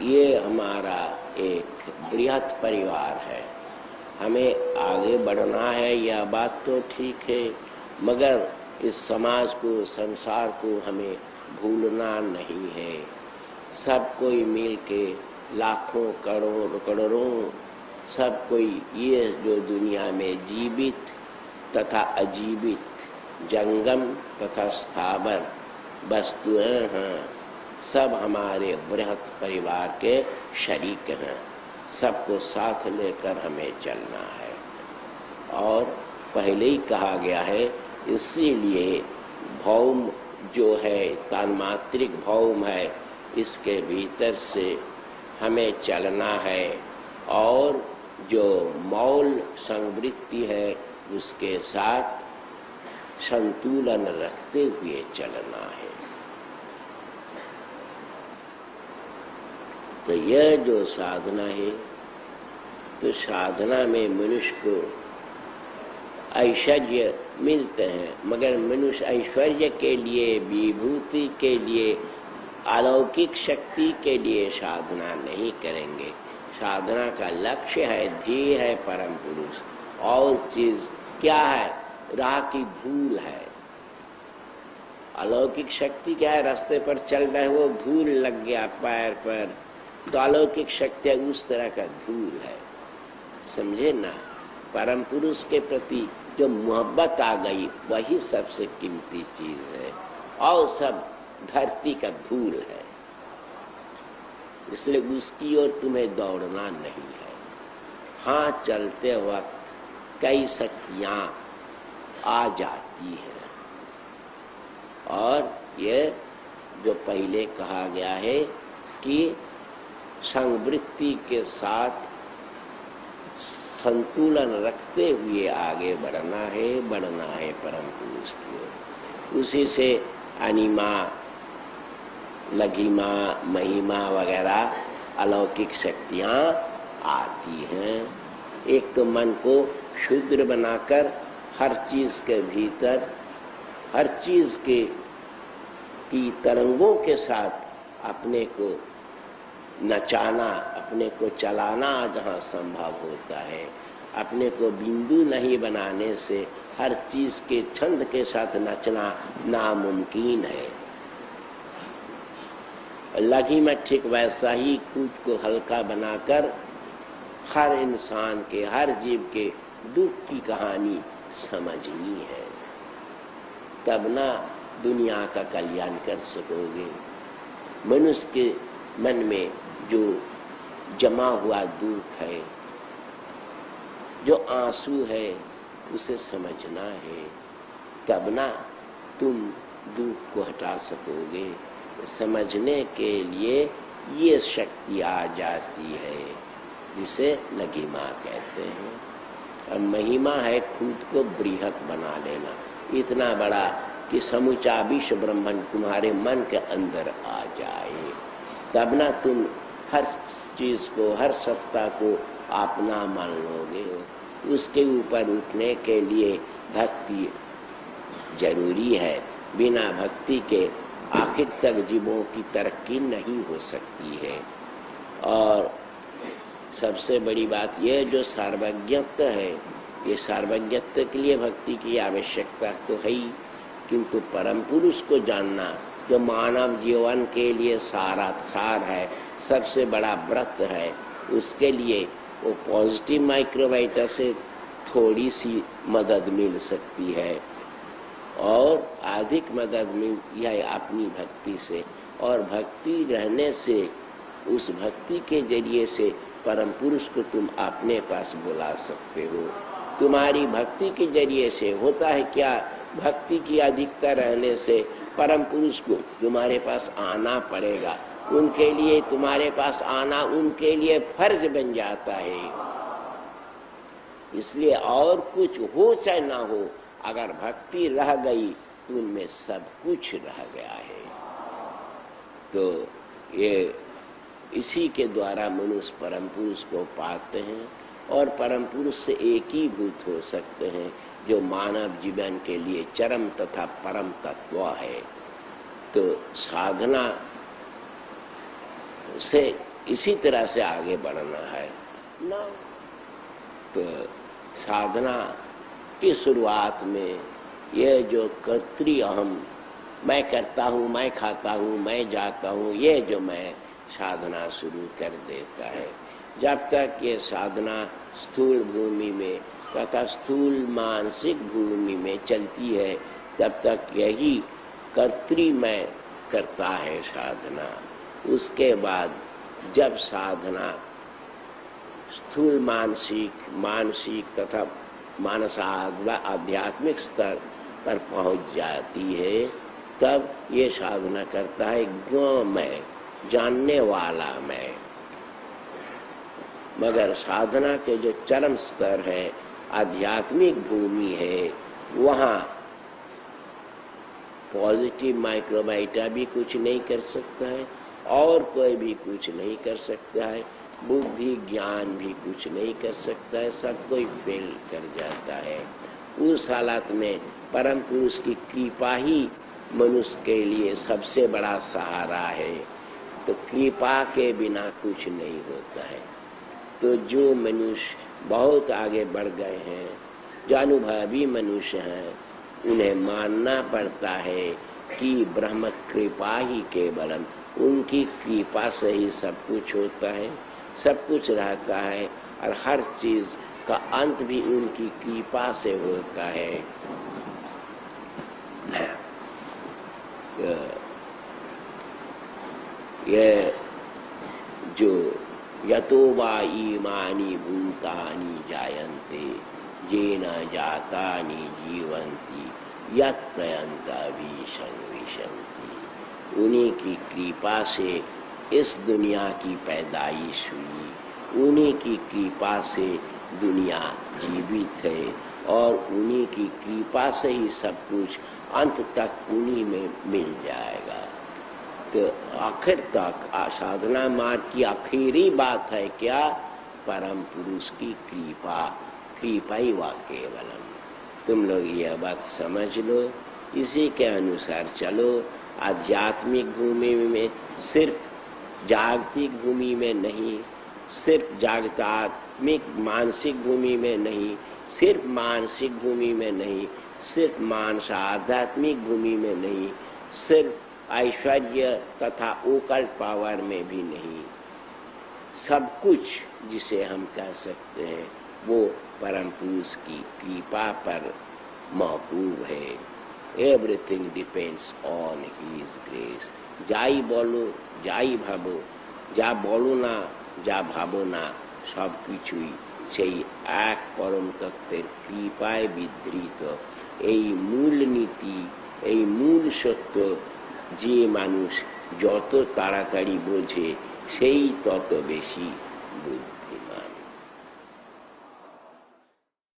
ये हमारा एक बृहत परिवार है। हमें आगे बढ़ना है, यह बात तो ठीक है, मगर इस समाज को, संसार को हमें भूलना नहीं है। सब कोई मिल के लाखों करोड़ों सब कोई ये जो दुनिया में जीवित तथा अजीवित, जंगम तथा स्थावर वस्तुएं हैं, सब हमारे बृहत परिवार के शरीक हैं। सबको साथ लेकर हमें चलना है। और पहले ही कहा गया है, इसीलिए भौम जो है, तन्मात्रिक भौम है, इसके भीतर से हमें चलना है और जो मौल संवृत्ति है उसके साथ संतुलन रखते हुए चलना है। तो यह जो साधना है, तो साधना में मनुष्य को ऐश्वर्य मिलते हैं, मगर मनुष्य ऐश्वर्य के लिए, विभूति के लिए, अलौकिक शक्ति के लिए साधना नहीं करेंगे। साधना का लक्ष्य है, ध्येय है परम पुरुष। और चीज क्या है? राह की धूल है। अलौकिक शक्ति क्या है? रास्ते पर चल रहे वो धूल लग गया पैर पर, तो अलौकिक शक्ति उस तरह का धूल है। समझे ना? परम पुरुष के प्रति जो मोहब्बत आ गई, वही सबसे कीमती चीज है, और सब धरती का धूल है। इसलिए उसकी ओर तुम्हें दौड़ना नहीं है। हाँ, चलते वक्त कई शक्तियां आ जाती हैं, और ये जो पहले कहा गया है कि संवृत्ति के साथ संतुलन रखते हुए आगे बढ़ना है परम पुरुष की ओर। उसी से अनिमा, लघिमा, महिमा वगैरह अलौकिक शक्तियां आती हैं। एक तो मन को शुद्र बनाकर हर चीज के भीतर, हर चीज की तरंगों के साथ अपने को नचाना, अपने को चलाना जहां संभव होता है। अपने को बिंदु नहीं बनाने से हर चीज के छंद के साथ नचना नामुमकिन है। लघी में ठीक वैसा ही खुद को हल्का बनाकर हर इंसान के, हर जीव के दुख की कहानी समझनी है, तब ना दुनिया का कल्याण कर सकोगे। मनुष्य के मन में जो जमा हुआ दुख है, जो आंसू है, उसे समझना है, तब ना तुम दुख को हटा सकोगे। समझने के लिए ये शक्ति आ जाती है, जिसे लघिमा कहते हैं। और महिमा है खुद को बृहत बना लेना, इतना बड़ा कि समूचा विश्व ब्रह्मांड तुम्हारे मन के अंदर आ जाए। तब ना तुम हर चीज को, हर सत्ता को अपना मान लोगे। उसके ऊपर उठने के लिए भक्ति जरूरी है। बिना भक्ति के आखिर तक जीवों की तरक्की नहीं हो सकती है। और सबसे बड़ी बात यह जो सर्वज्ञत्व है, ये सर्वज्ञत्व के लिए भक्ति की आवश्यकता तो है ही, किंतु परम पुरुष को जानना जो मानव जीवन के लिए सारा सार है, सबसे बड़ा व्रत है, उसके लिए वो पॉजिटिव माइक्रोबाइटा से थोड़ी सी मदद मिल सकती है, और अधिक मदद मिलती है अपनी भक्ति से। और भक्ति रहने से, उस भक्ति के जरिए से परम पुरुष को तुम अपने पास बुला सकते हो। तुम्हारी भक्ति के जरिए से होता है क्या? भक्ति की अधिकता रहने से परम पुरुष को तुम्हारे पास आना पड़ेगा। उनके लिए तुम्हारे पास आना उनके लिए फर्ज बन जाता है। इसलिए और कुछ हो चाहे ना हो, अगर भक्ति रह गई तो उनमें सब कुछ रह गया है। तो ये इसी के द्वारा मनुष्य परम पुरुष को पाते हैं, और परम पुरुष से एकीभूत हो सकते हैं, जो मानव जीवन के लिए चरम तथा परम तत्व है। तो साधना से इसी तरह से आगे बढ़ना है ना। तो साधना की शुरुआत में ये जो कर्तृ अहम, मैं करता हूँ, मैं खाता हूँ, मैं जाता हूँ, ये जो मैं साधना शुरू कर देता है, जब तक ये साधना स्थूल भूमि में तथा स्थूल मानसिक भूमि में चलती है, तब तक यही कर्तृमय करता है साधना। उसके बाद जब साधना स्थूल मानसिक तथा आध्यात्मिक स्तर पर पहुंच जाती है, तब ये साधना करता है ज्ञमय, जानने वाला मैं। मगर साधना के जो चरम स्तर है, आध्यात्मिक भूमि है, वहां पॉजिटिव माइक्रोबाइटा भी कुछ नहीं कर सकता है और कोई भी कुछ नहीं कर सकता है, बुद्धि ज्ञान भी कुछ नहीं कर सकता है, सब कोई फेल कर जाता है। उस हालत में परम पुरुष की कृपा ही मनुष्य के लिए सबसे बड़ा सहारा है। तो कृपा के बिना कुछ नहीं होता है। तो जो मनुष्य बहुत आगे बढ़ गए हैं, जो अनुभवी मनुष्य हैं, उन्हें मानना पड़ता है कि ब्रह्म कृपा ही केवलम, उनकी कृपा से ही सब कुछ होता है, सब कुछ रहता है, और हर चीज का अंत भी उनकी कृपा से होता है। ये जो यतो वा ईमानि भूतानि जायन्ते येन जातानि जीवन्ति यत् प्रयन्ताभीशं विशन्ति, उन्हीं की कृपा से इस दुनिया की पैदाइश हुई, उन्हीं की कृपा से दुनिया जीवित है, और उन्हीं की कृपा से ही सब कुछ अंत तक उन्हीं में मिल जाएगा। तो आखिर तक साधना मार्ग की आखिरी बात है क्या? परम पुरुष की कृपा, कृपा ही वा केवलम। तुम लोग यह बात समझ लो, इसी के अनुसार चलो। आध्यात्मिक भूमि में सिर्फ जागतिक भूमि में नहीं, सिर्फ जागतात्मिक मानसिक भूमि में नहीं, सिर्फ मानसिक भूमि में नहीं, सिर्फ मानस आध्यात्मिक भूमि में नहीं, सिर्फ ऐश्वर्य तथा ओकल्ट पावर में भी नहीं, सब कुछ जिसे हम कह सकते हैं वो परम पुरुष की कृपा पर मौकूफ है। Everything depends on his grace. যাই বলো, যাই ভাবো, যা বলো না, যা ভাবো না, সব কিছুই সেই এক পরম তত্ত্বের কৃপায় বিধৃত। এই মূল নীতি, এই মূল সত্য যে মানুষ যত তাড়াতাড়ি বোঝে, সেই তত বেশি বুদ্ধি।